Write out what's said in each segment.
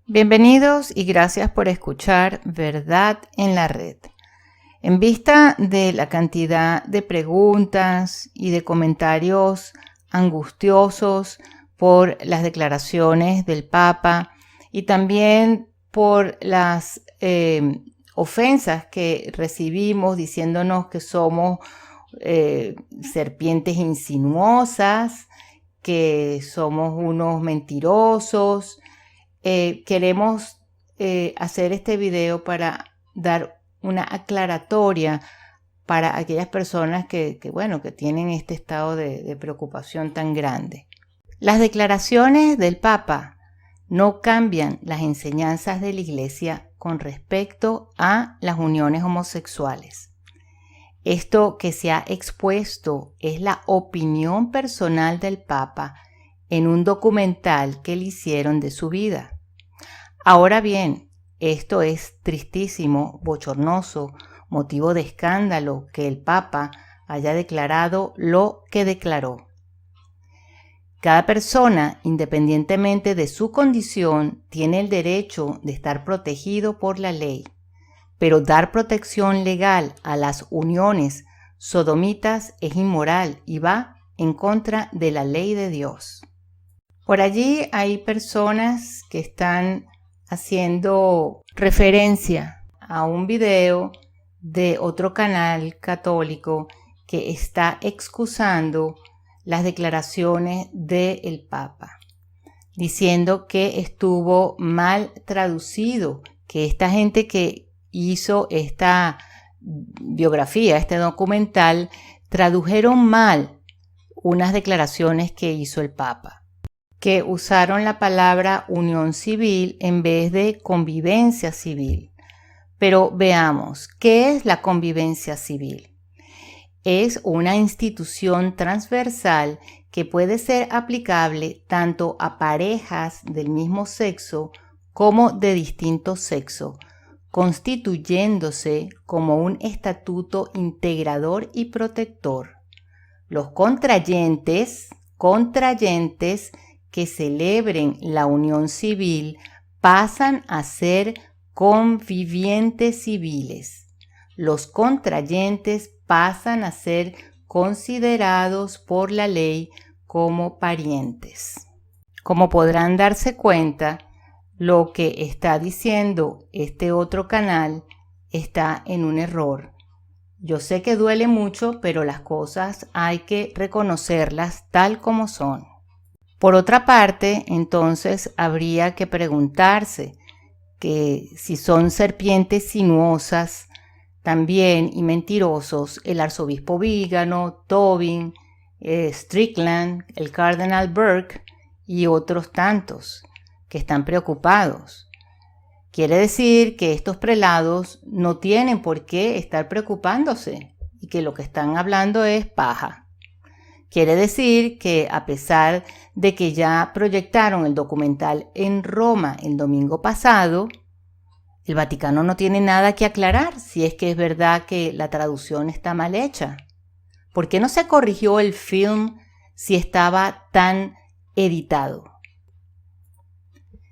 Bienvenidos y gracias por escuchar Verdad en la Red. En vista de la cantidad de preguntas y de comentarios angustiosos por las declaraciones del Papa y también por las ofensas que recibimos diciéndonos que somos serpientes insinuosas, que somos unos mentirosos, queremos hacer este video para dar una aclaratoria para aquellas personas que tienen este estado de preocupación tan grande. Las declaraciones del Papa no cambian las enseñanzas de la Iglesia con respecto a las uniones homosexuales. Esto que se ha expuesto es la opinión personal del Papa en un documental que le hicieron de su vida. Ahora bien, esto es tristísimo, bochornoso, motivo de escándalo que el Papa haya declarado lo que declaró. Cada persona, independientemente de su condición, tiene el derecho de estar protegido por la ley, pero dar protección legal a las uniones sodomitas es inmoral y va en contra de la ley de Dios. Por allí hay personas que están haciendo referencia a un video de otro canal católico que está excusando las declaraciones del Papa, diciendo que estuvo mal traducido, que esta gente que hizo esta biografía, este documental, tradujeron mal unas declaraciones que hizo el Papa, que usaron la palabra unión civil en vez de convivencia civil. Pero veamos, ¿qué es la convivencia civil? Es una institución transversal que puede ser aplicable tanto a parejas del mismo sexo como de distinto sexo, constituyéndose como un estatuto integrador y protector. Los contrayentes que celebren la unión civil pasan a ser convivientes civiles. Los contrayentes pasan a ser considerados por la ley como parientes. Como podrán darse cuenta, lo que está diciendo este otro canal está en un error. Yo sé que duele mucho, pero las cosas hay que reconocerlas tal como son. Por otra parte, entonces habría que preguntarse que si son serpientes sinuosas también y mentirosos el arzobispo Vígano, Tobin, Strickland, el cardenal Burke y otros tantos que están preocupados. Quiere decir que estos prelados no tienen por qué estar preocupándose y que lo que están hablando es paja. Quiere decir que a pesar de que ya proyectaron el documental en Roma el domingo pasado, el Vaticano no tiene nada que aclarar si es que es verdad que la traducción está mal hecha. ¿Por qué no se corrigió el film si estaba tan editado?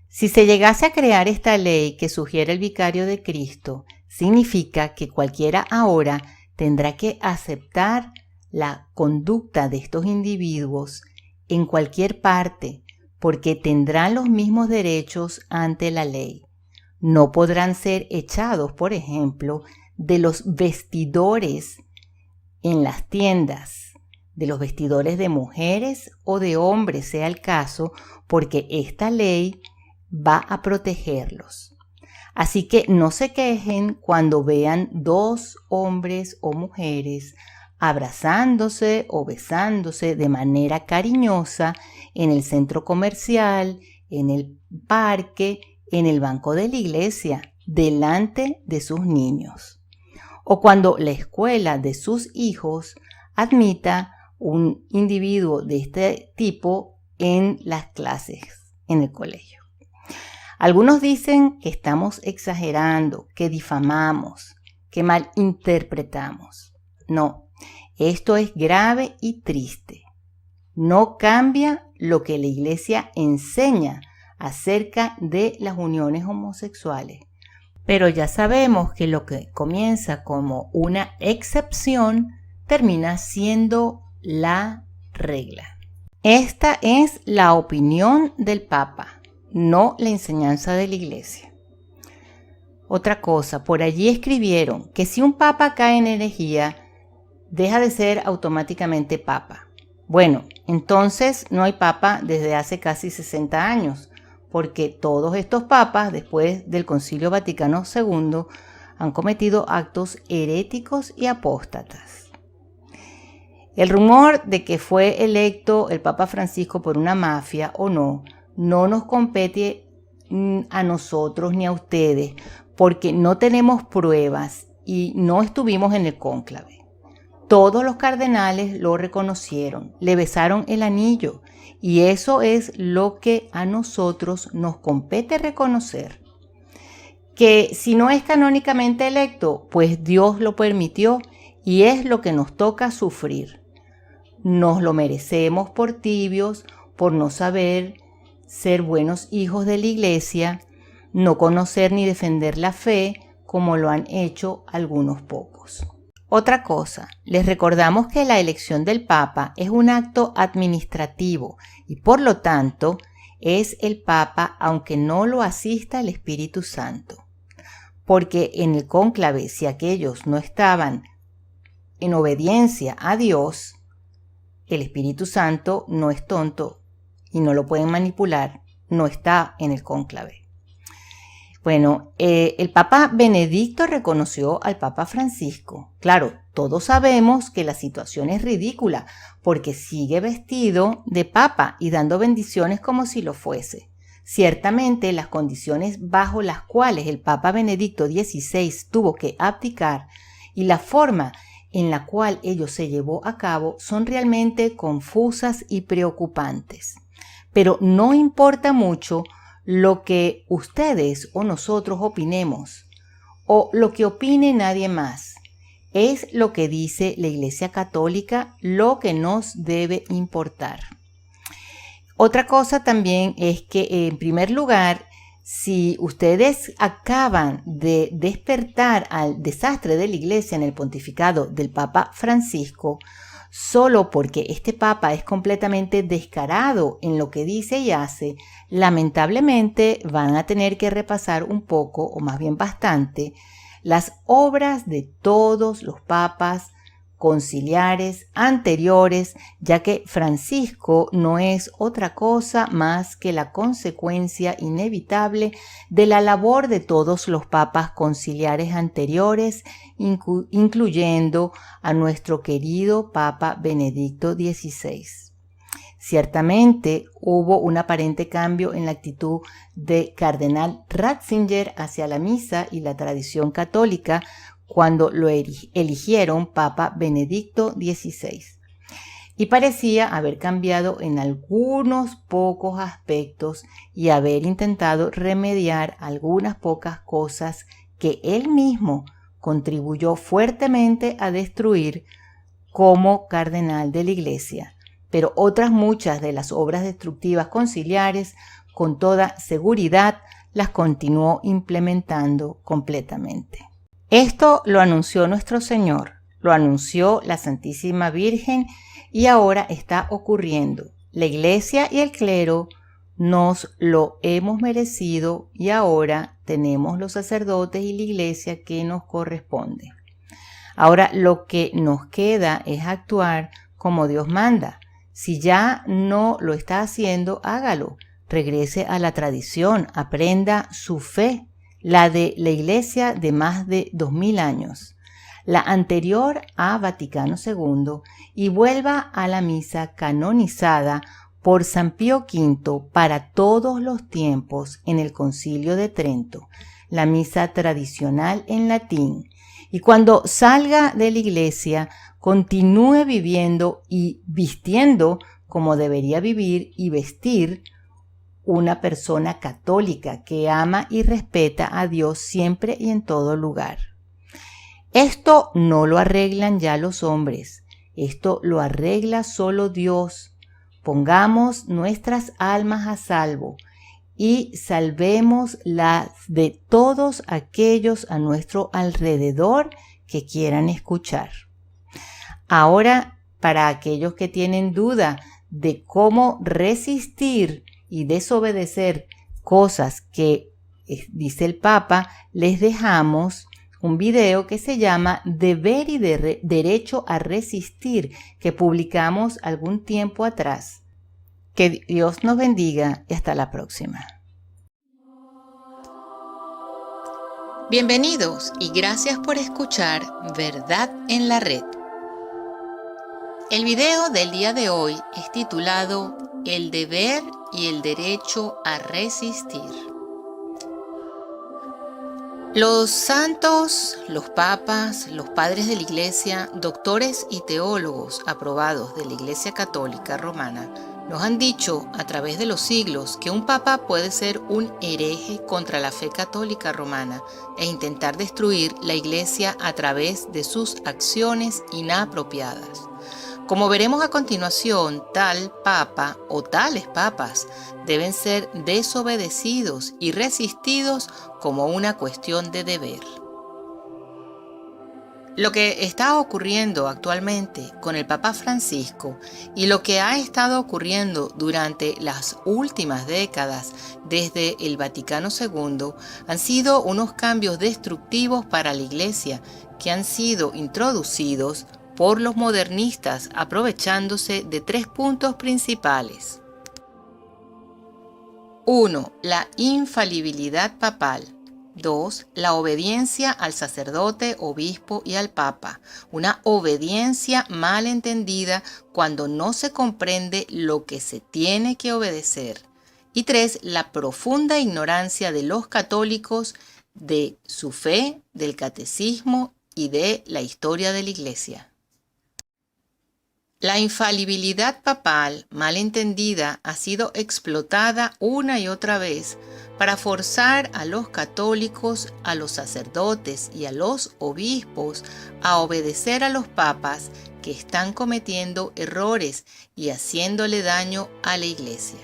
Si se llegase a crear esta ley que sugiere el vicario de Cristo, significa que cualquiera ahora tendrá que aceptar la conducta de estos individuos en cualquier parte, porque tendrán los mismos derechos ante la ley. No podrán ser echados, por ejemplo, de los vestidores en las tiendas, de los vestidores de mujeres o de hombres, sea el caso, porque esta ley va a protegerlos. Así que no se quejen cuando vean dos hombres o mujeres abrazándose o besándose de manera cariñosa en el centro comercial, en el parque, en el banco de la iglesia, delante de sus niños. O cuando la escuela de sus hijos admita un individuo de este tipo en las clases, en el colegio. Algunos dicen que estamos exagerando, que difamamos, que malinterpretamos. No, esto es grave y triste. No cambia lo que la Iglesia enseña acerca de las uniones homosexuales. Pero ya sabemos que lo que comienza como una excepción termina siendo la regla. Esta es la opinión del Papa, no la enseñanza de la Iglesia. Otra cosa, por allí escribieron que si un papa cae en herejía, deja de ser automáticamente papa. Bueno, entonces no hay papa desde hace casi 60 años, porque todos estos papas, después del Concilio Vaticano II, han cometido actos heréticos y apóstatas. El rumor de que fue electo el Papa Francisco por una mafia o no nos compete a nosotros ni a ustedes, porque no tenemos pruebas y no estuvimos en el cónclave. Todos los cardenales lo reconocieron, le besaron el anillo, y eso es lo que a nosotros nos compete reconocer. Que si no es canónicamente electo, pues Dios lo permitió y es lo que nos toca sufrir. Nos lo merecemos por tibios, por no saber ser buenos hijos de la Iglesia, no conocer ni defender la fe como lo han hecho algunos pocos. Otra cosa, les recordamos que la elección del Papa es un acto administrativo y por lo tanto es el Papa aunque no lo asista el Espíritu Santo. Porque en el cónclave, si aquellos no estaban en obediencia a Dios, el Espíritu Santo no es tonto y no lo pueden manipular, no está en el cónclave. Bueno, el Papa Benedicto reconoció al Papa Francisco. Claro, todos sabemos que la situación es ridícula porque sigue vestido de Papa y dando bendiciones como si lo fuese. Ciertamente, las condiciones bajo las cuales el Papa Benedicto XVI tuvo que abdicar y la forma en la cual ello se llevó a cabo son realmente confusas y preocupantes. Pero no importa mucho lo que ustedes o nosotros opinemos o lo que opine nadie más. Es lo que dice la Iglesia Católica lo que nos debe importar. Otra cosa también es que, en primer lugar, si ustedes acaban de despertar al desastre de la Iglesia en el pontificado del Papa Francisco, solo porque este Papa es completamente descarado en lo que dice y hace, lamentablemente van a tener que repasar un poco, o más bien bastante, las obras de todos los papas conciliares anteriores, ya que Francisco no es otra cosa más que la consecuencia inevitable de la labor de todos los papas conciliares anteriores, incluyendo a nuestro querido Papa Benedicto XVI. Ciertamente hubo un aparente cambio en la actitud de Cardenal Ratzinger hacia la misa y la tradición católica cuando lo eligieron Papa Benedicto XVI, y parecía haber cambiado en algunos pocos aspectos y haber intentado remediar algunas pocas cosas que él mismo contribuyó fuertemente a destruir como cardenal de la Iglesia. Pero otras muchas de las obras destructivas conciliares, con toda seguridad, las continuó implementando completamente. Esto lo anunció nuestro Señor, lo anunció la Santísima Virgen y ahora está ocurriendo. La Iglesia y el clero nos lo hemos merecido y ahora tenemos los sacerdotes y la Iglesia que nos corresponde. Ahora lo que nos queda es actuar como Dios manda. Si ya no lo está haciendo, hágalo. Regrese a la tradición, aprenda su fe, la de la Iglesia de más de 2000 años, la anterior a Vaticano II, y vuelva a la misa canonizada por San Pío V para todos los tiempos en el Concilio de Trento, la misa tradicional en latín. Y cuando salga de la Iglesia, continúe viviendo y vistiendo como debería vivir y vestir una persona católica que ama y respeta a Dios siempre y en todo lugar. Esto no lo arreglan ya los hombres, esto lo arregla solo Dios. Pongamos nuestras almas a salvo y salvemos las de todos aquellos a nuestro alrededor que quieran escuchar. Ahora, para aquellos que tienen duda de cómo resistir y desobedecer cosas que dice el Papa, les dejamos un video que se llama Deber y Derecho a Resistir, que publicamos algún tiempo atrás. Que Dios nos bendiga y hasta la próxima. Bienvenidos y gracias por escuchar Verdad en la Red. El video del día de hoy es titulado El deber y el derecho a resistir. Los santos, los papas, los padres de la Iglesia, doctores y teólogos aprobados de la Iglesia Católica Romana nos han dicho a través de los siglos que un papa puede ser un hereje contra la fe católica romana e intentar destruir la Iglesia a través de sus acciones inapropiadas. Como veremos a continuación, tal papa o tales papas deben ser desobedecidos y resistidos como una cuestión de deber. Lo que está ocurriendo actualmente con el Papa Francisco y lo que ha estado ocurriendo durante las últimas décadas desde el Vaticano II han sido unos cambios destructivos para la Iglesia que han sido introducidos por los modernistas aprovechándose de 3 puntos principales. 1. La infalibilidad papal. 2. La obediencia al sacerdote, obispo y al papa. Una obediencia mal entendida cuando no se comprende lo que se tiene que obedecer. Y 3. La profunda ignorancia de los católicos de su fe, del catecismo y de la historia de la Iglesia. La infalibilidad papal, mal entendida, ha sido explotada una y otra vez para forzar a los católicos, a los sacerdotes y a los obispos a obedecer a los papas que están cometiendo errores y haciéndole daño a la Iglesia.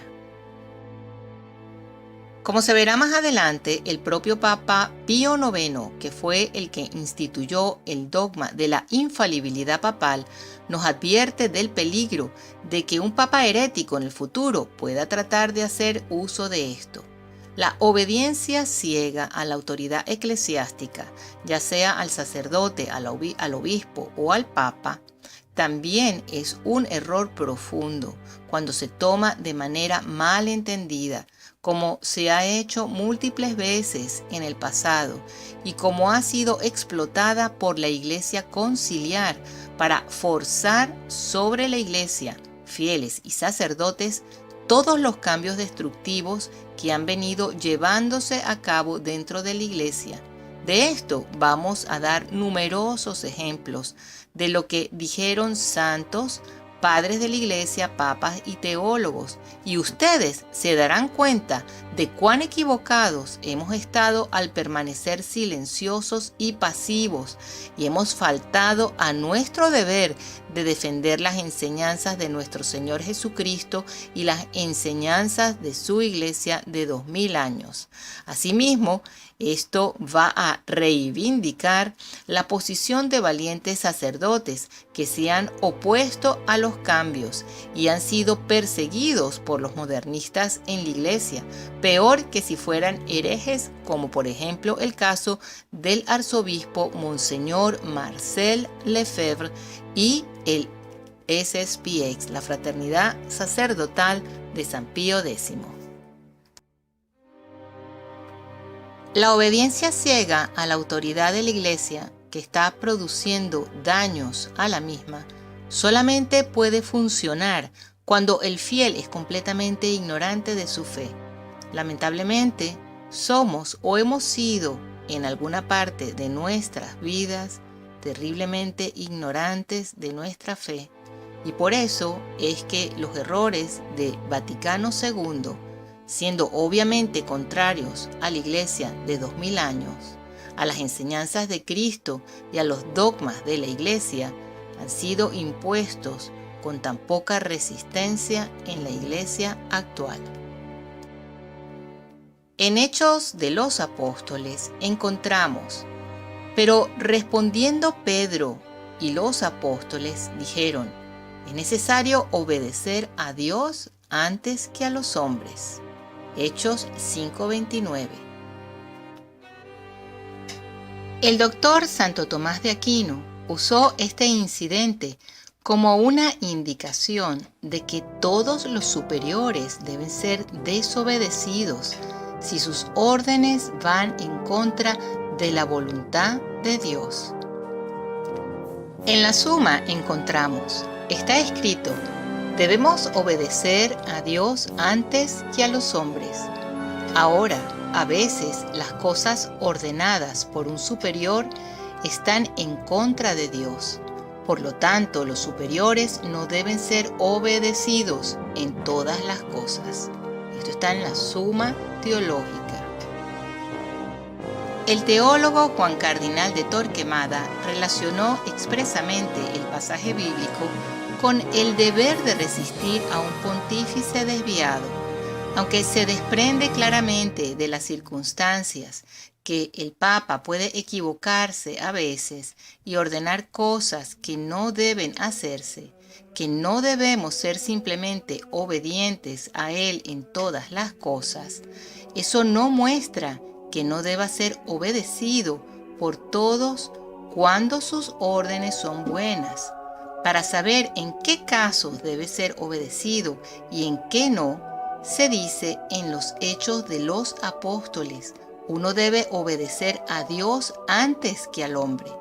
Como se verá más adelante, el propio Papa Pío IX, que fue el que instituyó el dogma de la infalibilidad papal, nos advierte del peligro de que un papa herético en el futuro pueda tratar de hacer uso de esto. La obediencia ciega a la autoridad eclesiástica, ya sea al sacerdote, al obispo o al papa, también es un error profundo cuando se toma de manera mal entendida, como se ha hecho múltiples veces en el pasado y como ha sido explotada por la Iglesia conciliar para forzar sobre la Iglesia, fieles y sacerdotes, todos los cambios destructivos que han venido llevándose a cabo dentro de la Iglesia. De esto vamos a dar numerosos ejemplos de lo que dijeron santos, padres de la Iglesia, papas y teólogos, y ustedes se darán cuenta de cuán equivocados hemos estado al permanecer silenciosos y pasivos, y hemos faltado a nuestro deber de defender las enseñanzas de nuestro Señor Jesucristo y las enseñanzas de su Iglesia de 2000 años. Asimismo, esto va a reivindicar la posición de valientes sacerdotes que se han opuesto a los cambios y han sido perseguidos por los modernistas en la Iglesia, peor que si fueran herejes, como por ejemplo el caso del arzobispo Monseñor Marcel Lefebvre y el SSPX, la Fraternidad Sacerdotal de San Pío X. La obediencia ciega a la autoridad de la Iglesia, que está produciendo daños a la misma, solamente puede funcionar cuando el fiel es completamente ignorante de su fe. Lamentablemente, somos o hemos sido en alguna parte de nuestras vidas terriblemente ignorantes de nuestra fe, y por eso es que los errores de Vaticano II, siendo obviamente contrarios a la Iglesia de 2000 años, a las enseñanzas de Cristo y a los dogmas de la Iglesia, han sido impuestos con tan poca resistencia en la Iglesia actual. En Hechos de los Apóstoles encontramos: pero respondiendo Pedro y los apóstoles dijeron: es necesario obedecer a Dios antes que a los hombres. Hechos 5:29. El doctor Santo Tomás de Aquino usó este incidente como una indicación de que todos los superiores deben ser desobedecidos si sus órdenes van en contra de la voluntad de Dios. En la Suma encontramos: está escrito, debemos obedecer a Dios antes que a los hombres. Ahora, a veces las cosas ordenadas por un superior están en contra de Dios. Por lo tanto, los superiores no deben ser obedecidos en todas las cosas. Esto está en la Suma Teológica. El teólogo Juan Cardinal de Torquemada relacionó expresamente el pasaje bíblico con el deber de resistir a un pontífice desviado, aunque se desprende claramente de las circunstancias que el Papa puede equivocarse a veces y ordenar cosas que no deben hacerse, que no debemos ser simplemente obedientes a él en todas las cosas. Eso no muestra que no deba ser obedecido por todos cuando sus órdenes son buenas. Para saber en qué casos debe ser obedecido y en qué no, se dice en los Hechos de los Apóstoles: uno debe obedecer a Dios antes que al hombre.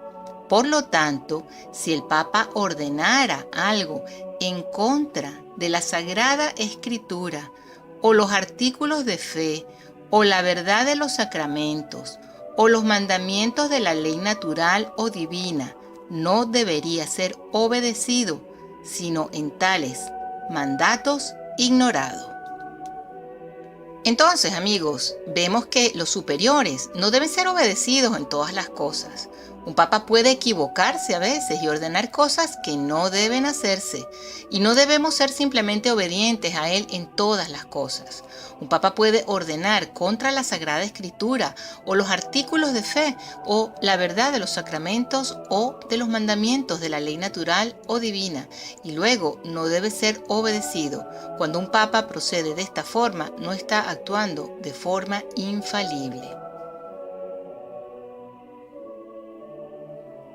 Por lo tanto, si el Papa ordenara algo en contra de la Sagrada Escritura, o los artículos de fe, o la verdad de los sacramentos, o los mandamientos de la ley natural o divina, no debería ser obedecido, sino en tales mandatos ignorado. Entonces, amigos, vemos que los superiores no deben ser obedecidos en todas las cosas. Un papa puede equivocarse a veces y ordenar cosas que no deben hacerse, y no debemos ser simplemente obedientes a él en todas las cosas. Un papa puede ordenar contra la Sagrada Escritura, o los artículos de fe, o la verdad de los sacramentos, o de los mandamientos de la ley natural o divina, y luego no debe ser obedecido. Cuando un papa procede de esta forma, no está actuando de forma infalible.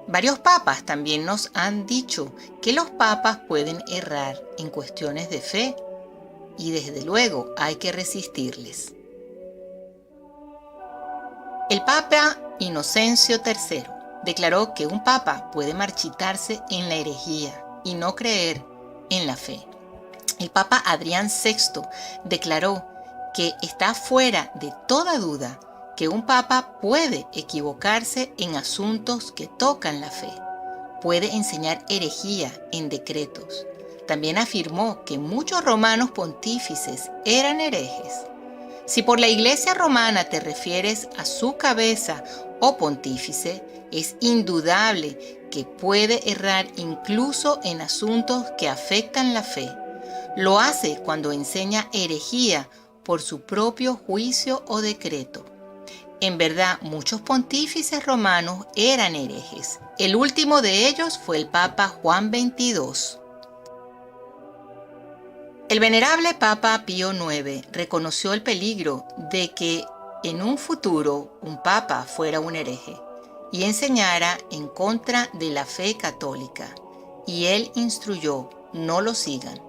Varios papas también nos han dicho que los papas pueden errar en cuestiones de fe y desde luego hay que resistirles. El Papa Inocencio III declaró que un papa puede marchitarse en la herejía y no creer en la fe. El Papa Adrián VI declaró que está fuera de toda duda que un papa puede equivocarse en asuntos que tocan la fe. Puede enseñar herejía en decretos. También afirmó que muchos romanos pontífices eran herejes. Si por la Iglesia romana te refieres a su cabeza o pontífice, es indudable que puede errar incluso en asuntos que afectan la fe. Lo hace cuando enseña herejía por su propio juicio o decreto. En verdad, muchos pontífices romanos eran herejes. El último de ellos fue el Papa Juan XXII. El venerable Papa Pío IX reconoció el peligro de que en un futuro un papa fuera un hereje y enseñara en contra de la fe católica, y él instruyó: no lo sigan.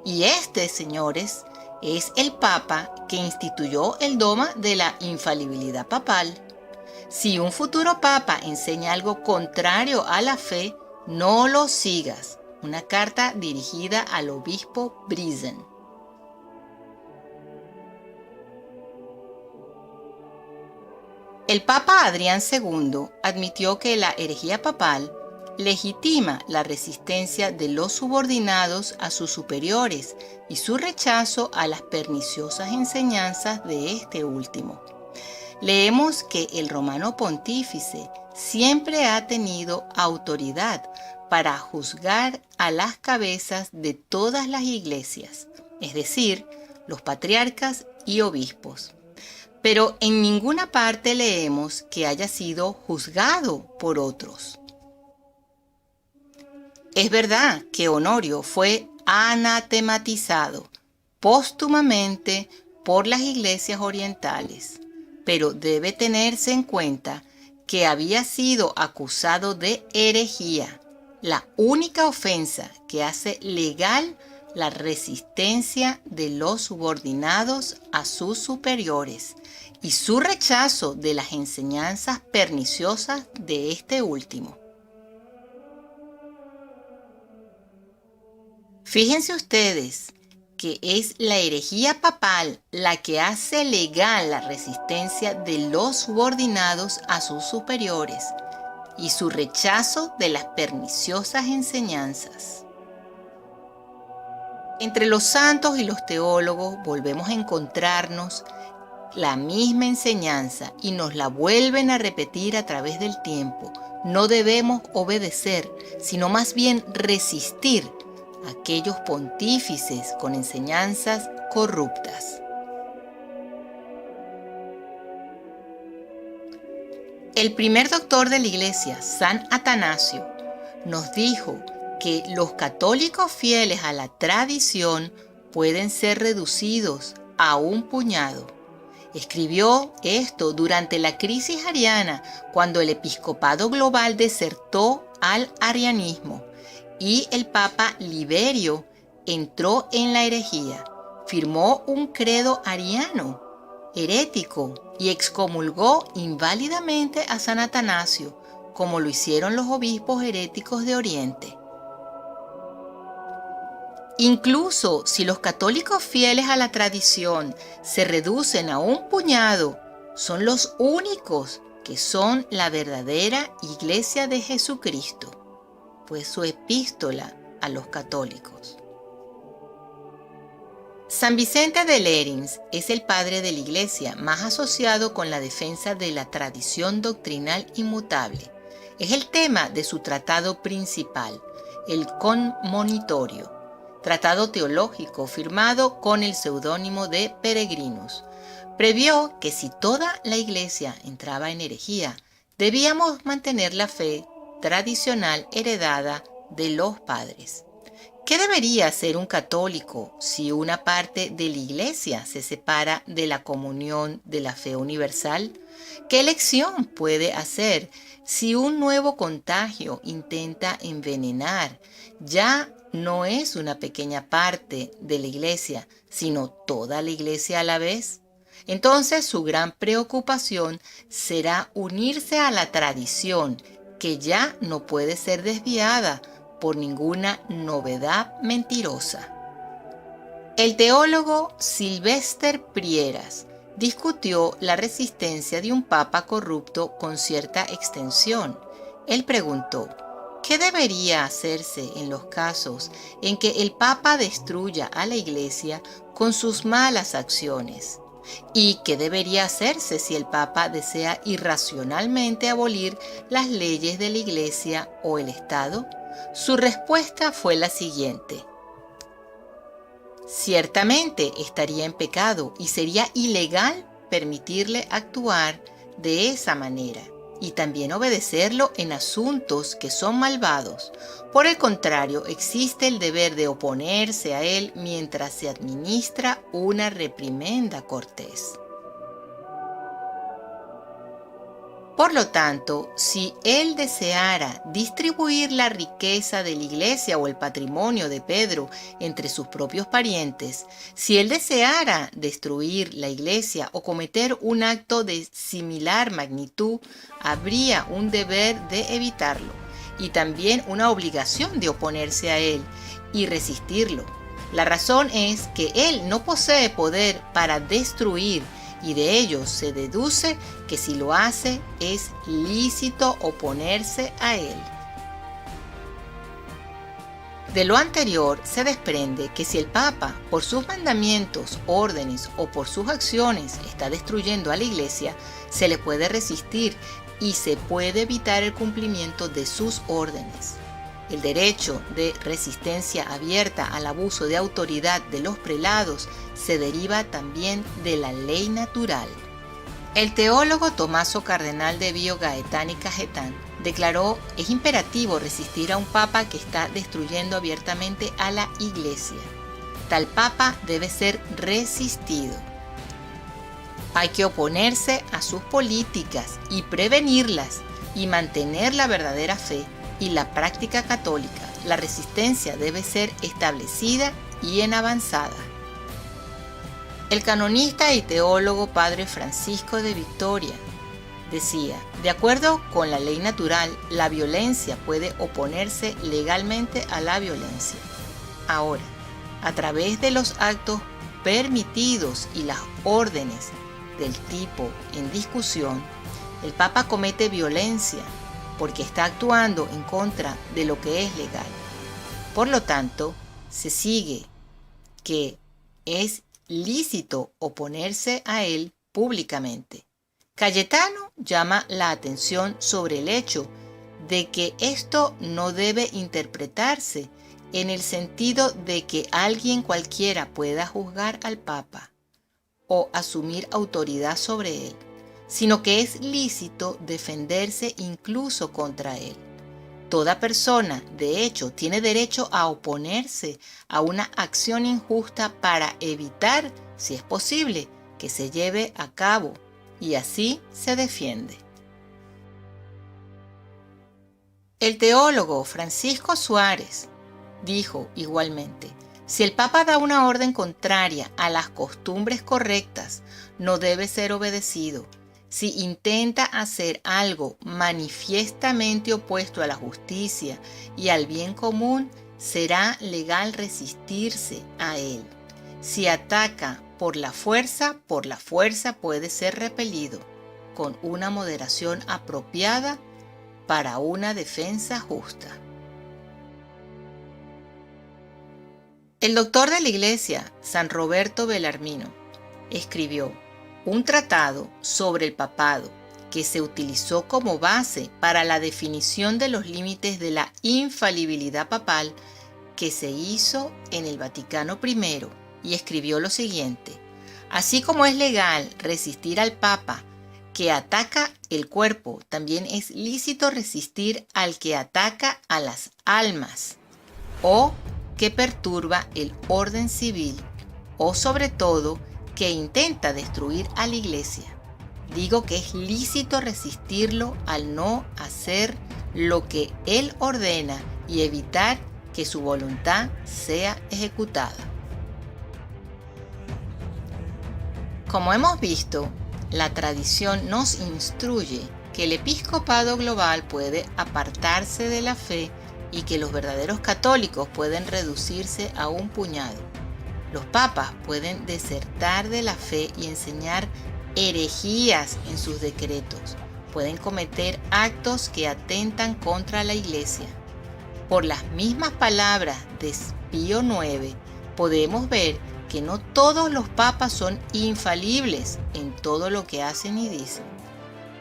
Y este, señores, es el Papa que instituyó el dogma de la infalibilidad papal. Si un futuro Papa enseña algo contrario a la fe, no lo sigas. Una carta dirigida al obispo Brisen. El Papa Adrián II admitió que la herejía papal legitima la resistencia de los subordinados a sus superiores y su rechazo a las perniciosas enseñanzas de este último. Leemos que el romano pontífice siempre ha tenido autoridad para juzgar a las cabezas de todas las iglesias, es decir, los patriarcas y obispos. pero en ninguna parte leemos que haya sido juzgado por otros. Es verdad que Honorio fue anatematizado póstumamente por las iglesias orientales, pero debe tenerse en cuenta que había sido acusado de herejía, la única ofensa que hace legal la resistencia de los subordinados a sus superiores y su rechazo de las enseñanzas perniciosas de este último. Fíjense ustedes que es la herejía papal la que hace legal la resistencia de los subordinados a sus superiores y su rechazo de las perniciosas enseñanzas. Entre los santos y los teólogos volvemos a encontrarnos la misma enseñanza y nos la vuelven a repetir a través del tiempo. No debemos obedecer, sino más bien resistir a aquellos pontífices con enseñanzas corruptas. El primer doctor de la Iglesia, San Atanasio, nos dijo que los católicos fieles a la tradición pueden ser reducidos a un puñado. Escribió esto durante la crisis ariana, cuando el episcopado global desertó al arianismo y el Papa Liberio entró en la herejía, firmó un credo ariano, herético, y excomulgó inválidamente a San Atanasio, como lo hicieron los obispos heréticos de Oriente. Incluso si los católicos fieles a la tradición se reducen a un puñado, son los únicos que son la verdadera Iglesia de Jesucristo, pues su epístola a los católicos. San Vicente de Lérins es el padre de la Iglesia más asociado con la defensa de la tradición doctrinal inmutable. Es el tema de su tratado principal, el Conmonitorio, tratado teológico firmado con el seudónimo de Peregrinus. Previó que si toda la Iglesia entraba en herejía, debíamos mantener la fe tradicional heredada de los padres. ¿Qué debería hacer un católico si una parte de la Iglesia se separa de la comunión de la fe universal? ¿Qué elección puede hacer si un nuevo contagio intenta envenenar? Ya no es una pequeña parte de la Iglesia, sino toda la Iglesia a la vez. Entonces su gran preocupación será unirse a la tradición, que ya no puede ser desviada por ninguna novedad mentirosa. El teólogo Sylvester Prieras discutió la resistencia de un papa corrupto con cierta extensión. Él preguntó: ¿qué debería hacerse en los casos en que el papa destruya a la Iglesia con sus malas acciones? ¿Y qué debería hacerse si el Papa desea irracionalmente abolir las leyes de la Iglesia o el Estado? Su respuesta fue la siguiente: ciertamente estaría en pecado y sería ilegal permitirle actuar de esa manera y también obedecerlo en asuntos que son malvados. Por el contrario, existe el deber de oponerse a él mientras se administra una reprimenda cortés. Por lo tanto, si él deseara distribuir la riqueza de la Iglesia o el patrimonio de Pedro entre sus propios parientes, si él deseara destruir la Iglesia o cometer un acto de similar magnitud, habría un deber de evitarlo y también una obligación de oponerse a él y resistirlo. La razón es que él no posee poder para destruir, y de ello se deduce que si lo hace es lícito oponerse a él. De lo anterior se desprende que si el Papa, por sus mandamientos, órdenes o por sus acciones está destruyendo a la Iglesia, se le puede resistir y se puede evitar el cumplimiento de sus órdenes. El derecho de resistencia abierta al abuso de autoridad de los prelados se deriva también de la ley natural. El teólogo Tommaso Cardenal de Bio Gaetani Cajetán declaró: es imperativo resistir a un papa que está destruyendo abiertamente a la Iglesia. Tal papa debe ser resistido. Hay que oponerse a sus políticas y prevenirlas y mantener la verdadera fe y la práctica católica. La resistencia debe ser establecida y en avanzada. El canonista y teólogo Padre Francisco de Vitoria decía: de acuerdo con la ley natural, la violencia puede oponerse legalmente a la violencia. Ahora, a través de los actos permitidos y las órdenes del tipo en discusión, el Papa comete violencia porque está actuando en contra de lo que es legal. Por lo tanto, se sigue que es lícito oponerse a él públicamente. Cayetano llama la atención sobre el hecho de que esto no debe interpretarse en el sentido de que alguien cualquiera pueda juzgar al Papa o asumir autoridad sobre él, sino que es lícito defenderse incluso contra él. Toda persona, de hecho, tiene derecho a oponerse a una acción injusta para evitar, si es posible, que se lleve a cabo, y así se defiende. El teólogo Francisco Suárez dijo igualmente: si el Papa da una orden contraria a las costumbres correctas, no debe ser obedecido. Si intenta hacer algo manifiestamente opuesto a la justicia y al bien común, será legal resistirse a él. Si ataca por la fuerza puede ser repelido, con una moderación apropiada para una defensa justa. El doctor de la Iglesia, San Roberto Bellarmino, escribió un tratado sobre el papado que se utilizó como base para la definición de los límites de la infalibilidad papal, que se hizo en el Vaticano I, y escribió lo siguiente: así como es legal resistir al Papa que ataca el cuerpo, también es lícito resistir al que ataca a las almas o que perturba el orden civil, o sobre todo que intenta destruir a la Iglesia. Digo que es lícito resistirlo al no hacer lo que él ordena y evitar que su voluntad sea ejecutada. Como hemos visto, la tradición nos instruye que el episcopado global puede apartarse de la fe y que los verdaderos católicos pueden reducirse a un puñado. Los papas pueden desertar de la fe y enseñar herejías en sus decretos. Pueden cometer actos que atentan contra la Iglesia. Por las mismas palabras de Pío IX, podemos ver que no todos los papas son infalibles en todo lo que hacen y dicen.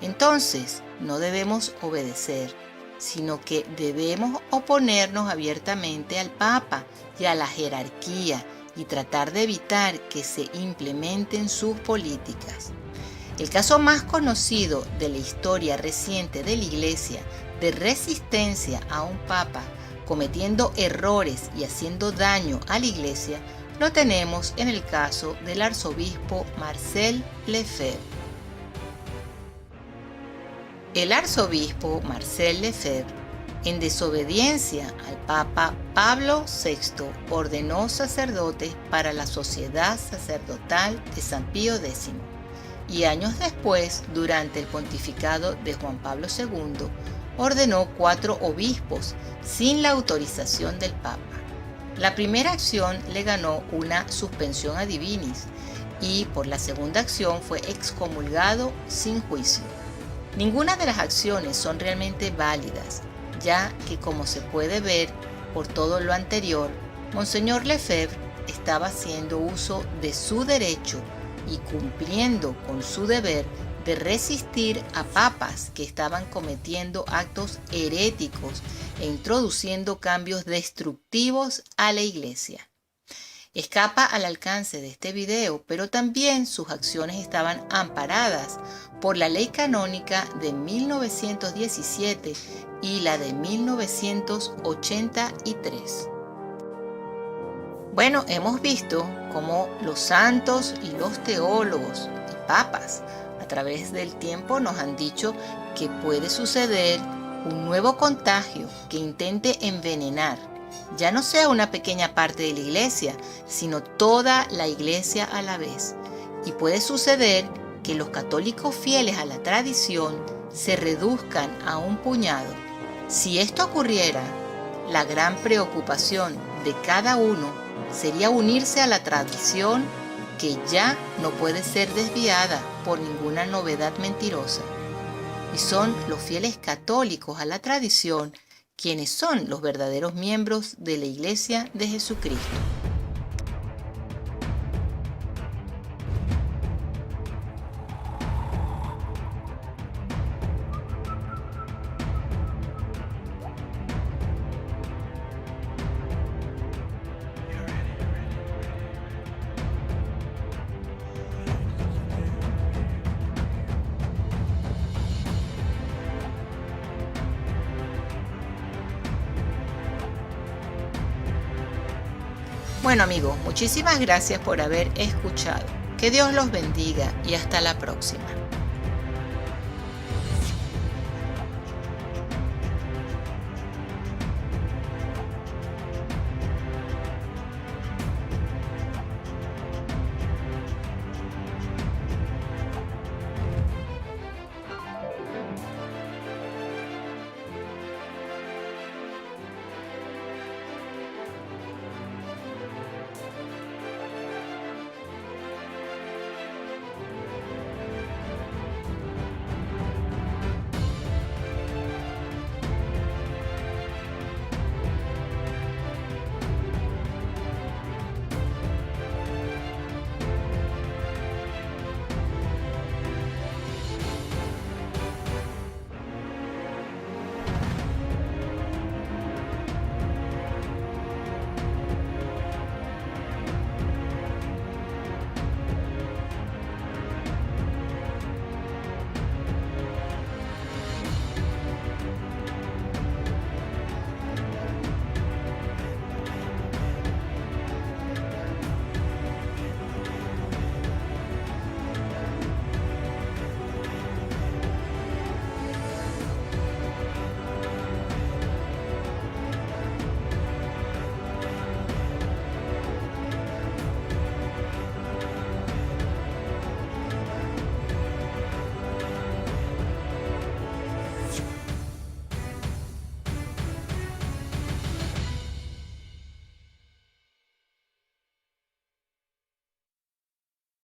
Entonces, no debemos obedecer, sino que debemos oponernos abiertamente al Papa y a la jerarquía y tratar de evitar que se implementen sus políticas. El caso más conocido de la historia reciente de la Iglesia de resistencia a un Papa cometiendo errores y haciendo daño a la Iglesia lo tenemos en el caso del arzobispo Marcel Lefebvre. El arzobispo Marcel Lefebvre, en desobediencia al Papa Pablo VI, ordenó sacerdotes para la Sociedad Sacerdotal de San Pío X, y años después, durante el pontificado de Juan Pablo II, ordenó 4 obispos sin la autorización del Papa. La primera acción le ganó una suspensión ad divinis y por la segunda acción fue excomulgado sin juicio. Ninguna de las acciones son realmente válidas, ya que, como se puede ver por todo lo anterior, Monseñor Lefebvre estaba haciendo uso de su derecho y cumpliendo con su deber de resistir a papas que estaban cometiendo actos heréticos e introduciendo cambios destructivos a la Iglesia. escapa al alcance de este video, pero también sus acciones estaban amparadas por la ley canónica de 1917 y la de 1983. Bueno, hemos visto cómo los santos y los teólogos y papas a través del tiempo nos han dicho que puede suceder un nuevo contagio que intente envenenar, ya no sea una pequeña parte de la iglesia, sino toda la iglesia a la vez. Y puede suceder que los católicos fieles a la tradición se reduzcan a un puñado. Si esto ocurriera, la gran preocupación de cada uno sería unirse a la tradición que ya no puede ser desviada por ninguna novedad mentirosa. Y son los fieles católicos a la tradición quienes son los verdaderos miembros de la Iglesia de Jesucristo. Bueno amigos, muchísimas gracias por haber escuchado. Que Dios los bendiga y hasta la próxima.